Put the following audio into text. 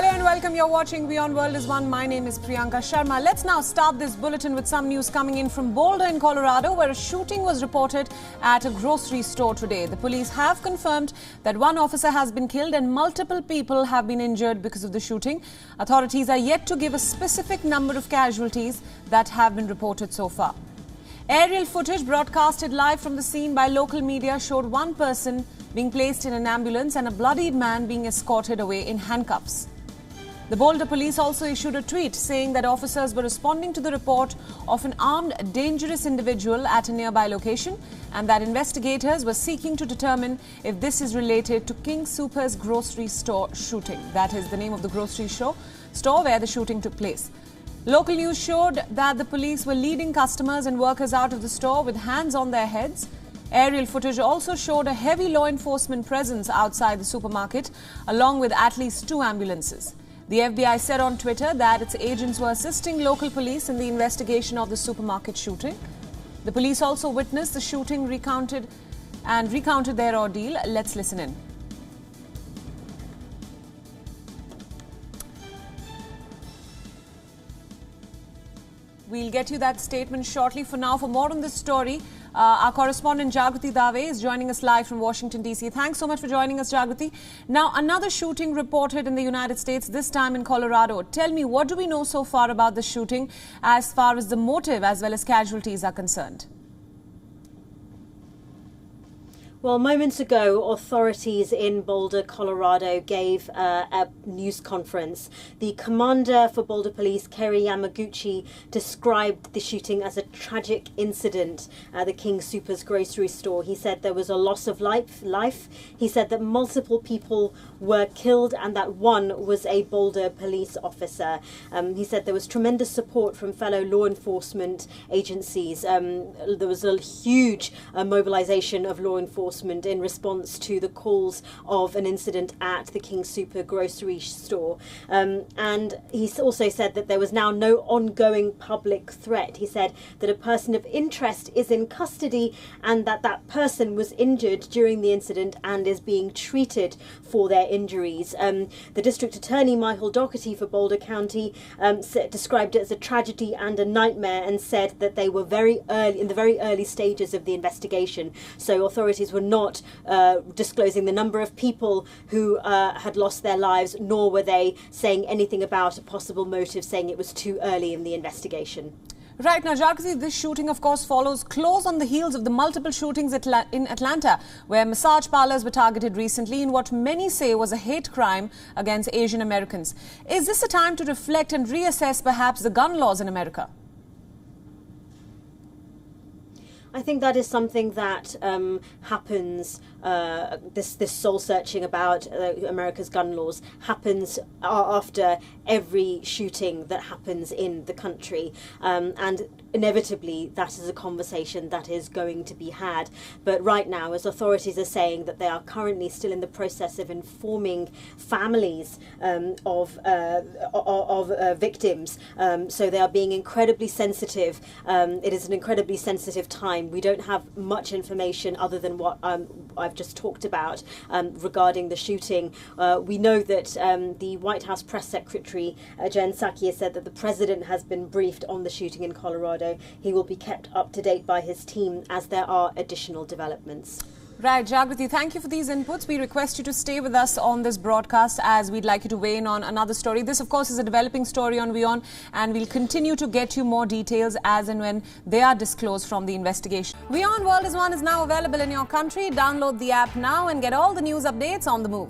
Hello and welcome. You're watching WION World is One. My name is Priyanka Sharma. Let's now start this bulletin with some news coming in from Boulder in Colorado, where a shooting was reported at a grocery store today. The police have confirmed that one officer has been killed and multiple people have been injured because of the shooting. Authorities are yet to give a specific number of casualties that have been reported so far. Aerial footage broadcasted live from the scene by local media showed one person being placed in an ambulance and a bloodied man being escorted away in handcuffs. The Boulder police also issued a tweet saying that officers were responding to the report of an armed, dangerous individual at a nearby location and that investigators were seeking to determine if this is related to King Soopers grocery store shooting. That is the name of the grocery store where the shooting took place. Local news showed that the police were leading customers and workers out of the store with hands on their heads. Aerial footage also showed a heavy law enforcement presence outside the supermarket, along with at least 2 ambulances. The FBI said on Twitter that its agents were assisting local police in the investigation of the supermarket shooting. The police also witnessed the shooting recounted their ordeal. Let's listen in. We'll get you that statement shortly. For now, for more on this story, our correspondent Jagrati Dave is joining us live from Washington, D.C. Thanks so much for joining us, Jagrati. Now, another shooting reported in the United States, this time in Colorado. Tell me, what do we know so far about the shooting as far as the motive as well as casualties are concerned? Well, moments ago, authorities in Boulder, Colorado gave a news conference. The commander for Boulder Police, Kerry Yamaguchi, described the shooting as a tragic incident at the King Soopers grocery store. He said there was a loss of life. He said that multiple people were killed and that one was a Boulder police officer. He said there was tremendous support from fellow law enforcement agencies. There was a huge mobilization of law enforcement in response to the calls of an incident at the King Soopers grocery store. And he also said that there was now no ongoing public threat. He said that a person of interest is in custody and that that person was injured during the incident and is being treated for their injuries. The district attorney, Michael Doherty for Boulder County, described it as a tragedy and a nightmare and said that they were in the very early stages of the investigation. So authorities were not disclosing the number of people who had lost their lives, nor were they saying anything about a possible motive, saying it was too early in the investigation. Right. Now, Jagrati, this shooting, of course, follows close on the heels of the multiple shootings in Atlanta, where massage parlors were targeted recently in what many say was a hate crime against Asian Americans. Is this a time to reflect and reassess perhaps the gun laws in America? I think that is something that happens, this soul-searching about America's gun laws happens after every shooting that happens in the country. And inevitably, that is a conversation that is going to be had. But right now, as authorities are saying that they are currently still in the process of informing families of victims, so they are being incredibly sensitive. It is an incredibly sensitive time. We don't have much information other than what I've just talked about regarding the shooting. We know that the White House press secretary, Jen Psaki, has said that the president has been briefed on the shooting in Colorado. He will be kept up to date by his team as there are additional developments. Right, Jagrati, thank you for these inputs. We request you to stay with us on this broadcast as we'd like you to weigh in on another story. This, of course, is a developing story on WION, and we'll continue to get you more details as and when they are disclosed from the investigation. WION World is One is now available in your country. Download the app now and get all the news updates on the move.